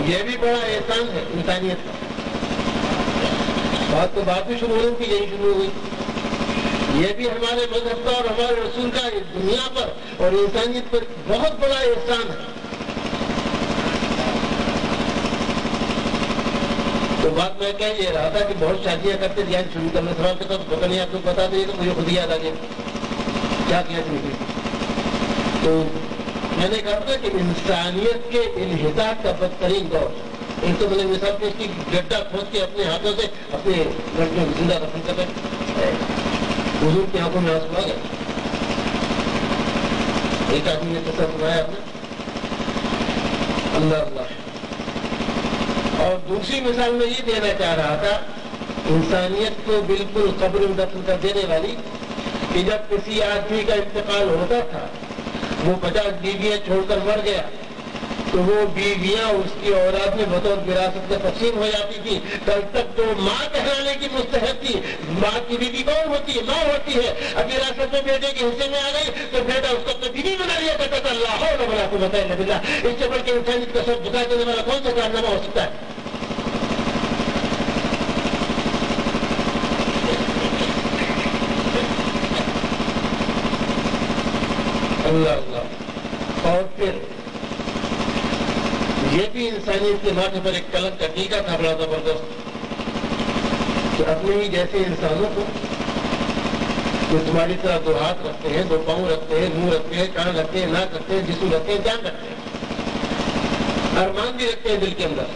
یہ بھی بڑا احسان ہے انسانیت کا. بات بھی شروع ہوئی تھی، یہی شروع ہوئی. یہ بھی ہمارے مذہب کا اور ہمارے رسول کا دنیا پر اور انسانیت پر بہت بڑا احسان ہے. تو بات میں کہہ یہ رہا تھا کہ بہت شادیاں کرتے دھیان شروع کرنے سوال کرتا تو پتہ نہیں آپ لوگ بتا دیں تو مجھے خود ہی یاد آ گیا کیا کیا شروع کی. تو میں نے کہا تھا کہ انسانیت کے انحطاط کا بدترین دور. ایک تو میں نے مثال پیش کی گڈھا کھود کے اپنے ہاتھوں سے اپنے لڑکیوں کو زندہ دفن کر رہے. حضور کی آنکھوں میں آنسو آ گئے. ایک آدمی نے تصور سنایا آپ نے، اللہ اللہ. اور دوسری مثال میں یہ دینا چاہ رہا تھا انسانیت کو بالکل قبر میں دفن کر دینے والی کہ جب کسی آدمی کا انتقال ہوتا تھا، وہ 50 بیویاں چھوڑ کر مر گیا، تو وہ بیویاں اس کی اولاد میں بطور وراثت میں تقسیم ہو جاتی تھی. کل تک جو ماں کہلانے کی مستحق تھی، ماں کی بیوی کون ہوتی ہے؟ ماں ہوتی ہے. اب وراثت میں بیٹے کے حصے میں آ گئی تو بیٹا اس کو اپنی بیوی بنا لیا کرتا تھا. اللہ حول ولا قوت الا باللہ. اس سے بڑھ کے انسانیت کا سب جھکا دینے والا کون سا کارنامہ ہو سکتا ہے؟ اللہ اللہ. اور پھر یہ بھی انسانیت کے ماتھے پر ایک کلنک کا ٹیکا تھا بڑا زبردست کہ اپنے ہی جیسے انسانوں کو جو تمہاری طرح 2 ہاتھ رکھتے ہیں، 2 پاؤں رکھتے ہیں، منہ رکھتے ہیں، کان رکھتے ہیں، ناک رکھتے ہیں، جسم رکھتے ہیں، جان رکھتے ہیں، ارمان بھی رکھتے ہیں دل کے اندر،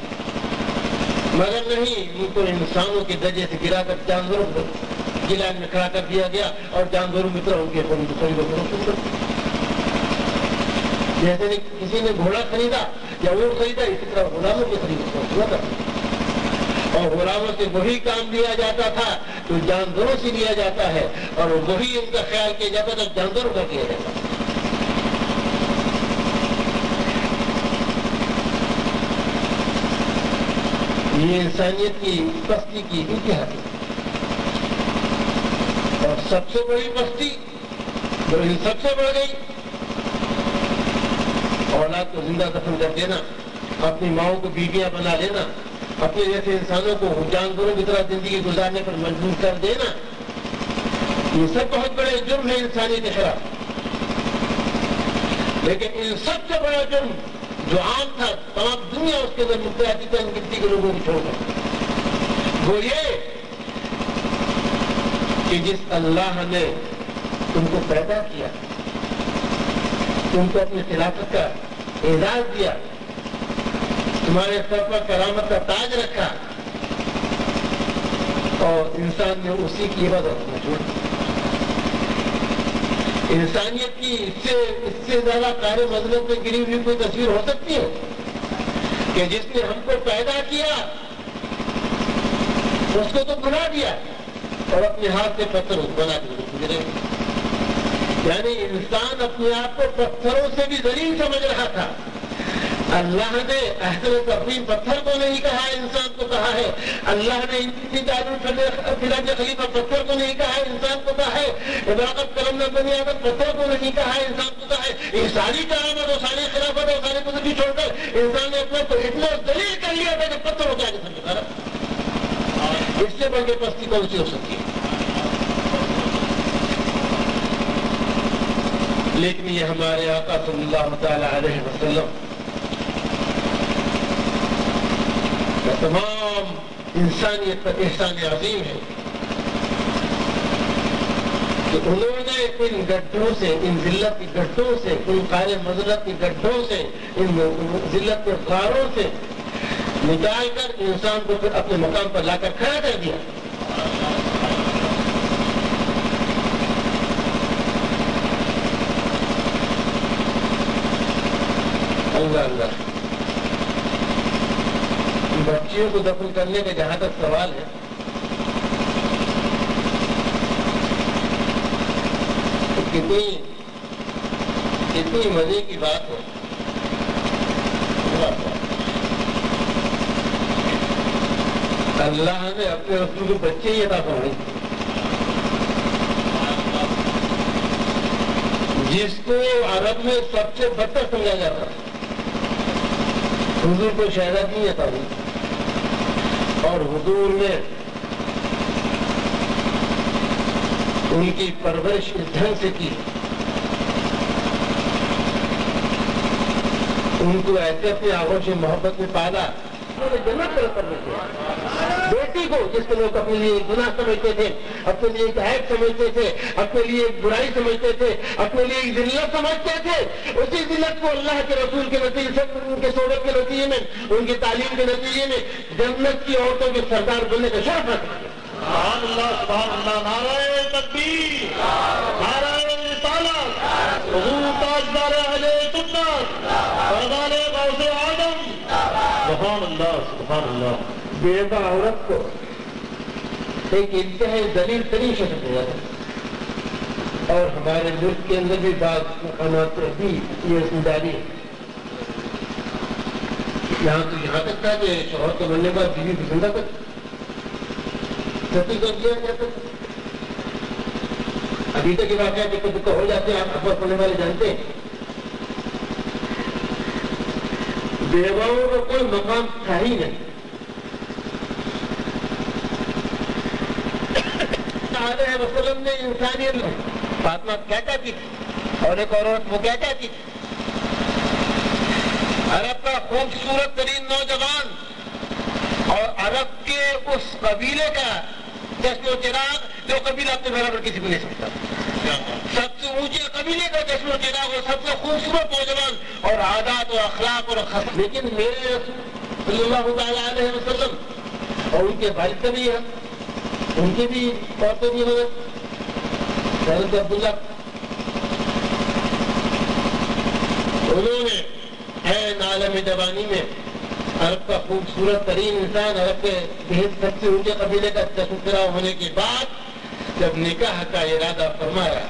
مگر نہیں ان کو انسانوں کے درجے سے گرا کر جانوروں کو گلان میں کھڑا کر دیا گیا اور جانوروں کی طرح ان کے خریدوں کو. جیسے کسی نے گھوڑا خریدا یا اونٹ خریدا، اسی طرح غلاموں کے خریدا اور غلاموں سے وہی کام لیا جاتا تھا جو جانوروں سے لیا جاتا ہے، اور وہی ان کا خیال کیا جاتا تھا جانوروں کا کیا جاتا ہے. یہ انسانیت کی پستی کی انتہا ہے. اور سب سے بڑی پستی جو ان سب سے بڑھ گئی، اولاد کو زندہ دفن کر دینا، اپنی ماؤں کو بیویاں بنا لینا، اپنے جیسے انسانوں کو جانوروں کی طرح زندگی گزارنے پر مجبور کر دینا، یہ سب بہت بڑے جرم ہے انسانی کے خلاف. لیکن ان سب سے بڑا جرم جو عام تھا، تمام دنیا اس کے اندر مبتلا تھی گنتی کے لوگوں کو چھوڑ کر، وہ یہ کہ جس اللہ نے تم کو پیدا کیا، تم کو اپنی خلافت کا اعزاز دیا، تمہارے سر پر کرامت کا تاج رکھا، اور انسان نے اسی کی عبادت کو چھوڑ دی. انسانیت کی اس سے زیادہ قہر مذہب میں گری ہوئی کوئی تصویر ہو سکتی ہے کہ جس نے ہم کو پیدا کیا اس کو تو بنا دیا اور اپنے ہاتھ سے پتھر بنا کے گزرے. یعنی انسان اپنے آپ کو پتھروں سے بھی ذلیل سمجھ رہا تھا. اللہ نے احسن تقویم پتھر کو نہیں کہا، انسان کو کہا ہے. اللہ نے فراج خلیفہ پتھر کو نہیں کہا ہے، انسان کو کہا ہے. عبادت کرم نہ بنی آدم پتھر کو نہیں کہا ہے، انسان کو کہا ہے. یہ ساری کرامت اور ساری خلافت اور ساری بزرگی چھوڑ کر انسان نے اپنے کو اتنا ذلیل کر لیا تھا کہ پتھروں کے آگے سمجھا رہا. اس سے بڑھ کے پستی کون سی ہو سکتی ہے؟ لیکن یہ ہمارے آقا صلی اللہ تعالی علیہ وسلم کا تمام انسانیت پر احسان عظیم ہے کہ انہوں نے ان گڈھوں سے، ان ذلت کی گڈھوں سے، ان قہر مذلت کی گڈھوں سے، ان ذلت کے غاروں سے نکال کر انسان کو پھر اپنے مقام پر لا کر کھڑا کر دیا. اللہ اللہ. بچیوں کو دفن کرنے کا جہاں تک سوال ہے، تو کتنی مزے کی بات ہے. اللہ نے اپنے رسول کو بچے ہی عطا فرمائے جس کو عرب میں سب سے بدتر سمجھا جاتا ہے. حضور کو شہادت عطا ہوئی اور حضور نے ان کی پرورش اس ڈھنگ سے کی، ان کو ایسے اپنی آغوش محبت میں پالا، انہوں نے جنت طرف کرنے کیا۔ بیٹی کو جس کو لوگ اپنے لیے گناہ سمجھتے تھے، اپنے لیے ایک عیب سمجھتے تھے، اپنے لیے ایک برائی سمجھتے تھے، اپنے لیے ایک ذلت سمجھتے تھے، اسی ذلت کو اللہ کے رسول کے نتیجے سے، ان کے صحبت کے نتیجے میں، ان کی تعلیم کے نتیجے میں جنت کی عورتوں کے سردار بننے کا شرف حاصل کیا۔ سبحان اللہ، سبحان اللہ، نعرہ تکبیر، نعرہ رسالت، حضور تاجدار اہل سنت، فردان غوث اعظم، سبحان اللہ، سبحان اللہ۔ بیوہ عورت کو ایک انتہائی ذلیل ترین شکل دیا تھا، اور ہمارے ملک کے اندر بھی بعض مقامات پر بھی یہ رسم جاری ہے۔ یہاں تک تھا کہ شوہر کے مرنے کے بعد بیوی کو زندہ کر کر دیا جاتا تھا۔ ابھی تک یہ واقعہ دقت ہو جاتے ہیں، آپ خبر پڑھنے والے جانتے ہیں۔ بیواؤں کا کوئی مقام تھا ہی نہیں۔ علیہ وسلم نے انسانیت فاطمہ کیا کہتی تھی، اور ایک عورت وہ کیا کہتی تھی، عرب کا خوبصورت ترین نوجوان اور عرب کے اس قبیلے کا جشن و چراغ جو قبیلہ اپنے برابر کسی کو نہیں سکتا، سب سے اونچے قبیلے کا جشن و چراغ اور سب سے خوبصورت نوجوان اور عادات اور اخلاق اور لیکن میرے رسول صلی اللہ تعالیٰ علیہ وسلم اور ان کے بھائی کا بھی ہے، ان کی بھی عورتیں بھی ہوئے، حضرت عبداللہ، انہوں نے عین عالم جوانی میں عرب کا خوبصورت ترین انسان، عرب کے سب سے اونچے قبیلے کا جشن چراغ ہونے کے بعد جب نکاح کا ارادہ فرمایا،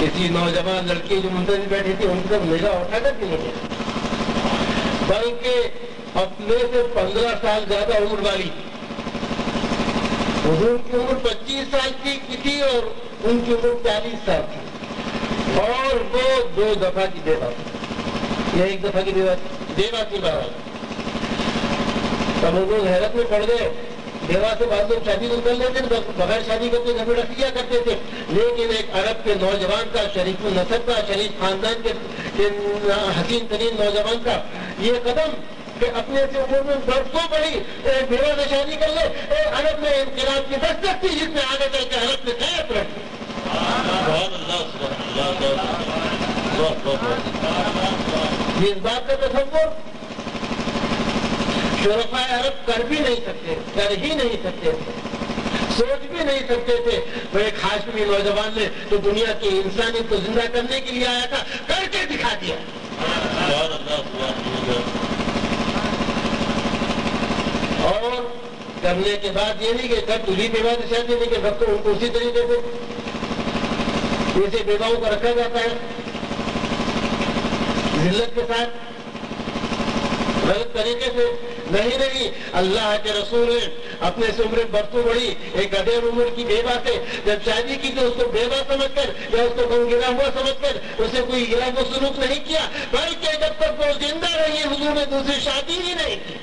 کسی نوجوان لڑکی جو منتظر بیٹھی تھی ان کو نگاہ اٹھا کر بھی نہیں، بلکہ اپنے سے 15 سال زیادہ عمر والی، حضور کی عمر 25 سال کی تھی اور ان کی عمر 40 سال تھی، اور وہ 2 دفعہ کی بیوہ تھی، یا 1 دفعہ کی بیوہ تھی بہرحال۔ تب لوگ حیرت میں پڑ گئے، بیوہ سے بعض لوگ شادی تو کر لیتے تھے، بغیر شادی کرتے گھر میں رکھ دیا کرتے تھے، لیکن ایک عرب کے نوجوان کا، شریف النسب کا، شریف خاندان کے حسین ترین نوجوان کا یہ قدم کہ اپنے سے عمر میں برسوں بڑی بیوہ سے شادی کر لے، عرب میں انقلاب کی دستک تھی جس میں آگے چل کے عرب میں خیرت رکھی۔ اس بات کا تصور شرفاء عرب کر بھی نہیں سکتے، کر ہی نہیں سکتے تھے، سوچ بھی نہیں سکتے تھے۔ وہ ایک ہاشمی نوجوان نے تو دنیا کی انسانیت کو زندہ کرنے کے لیے آیا تھا، کر کے دکھا دیا۔ اور کرنے کے بعد یہ نہیں کہ جب تجھی بیوہ سے شادی نہیں کہ سب تو ان کو اسی طریقے سے جیسے بیواؤں کو رکھا جاتا ہے ذلت کے ساتھ، غلط طریقے سے نہیں۔ اللہ کے رسول نے اپنے سے عمر برسوں بڑی ایک ادھیر عمر کی بیوہ سے جب شادی کی تو اس کو بیوہ سمجھ کر یا اس کو کم گرا ہوا سمجھ کر اسے کوئی گرا ہوا سلوک نہیں کیا، بلکہ جب تک وہ زندہ رہی حضور نے دوسری شادی ہی نہیں کی۔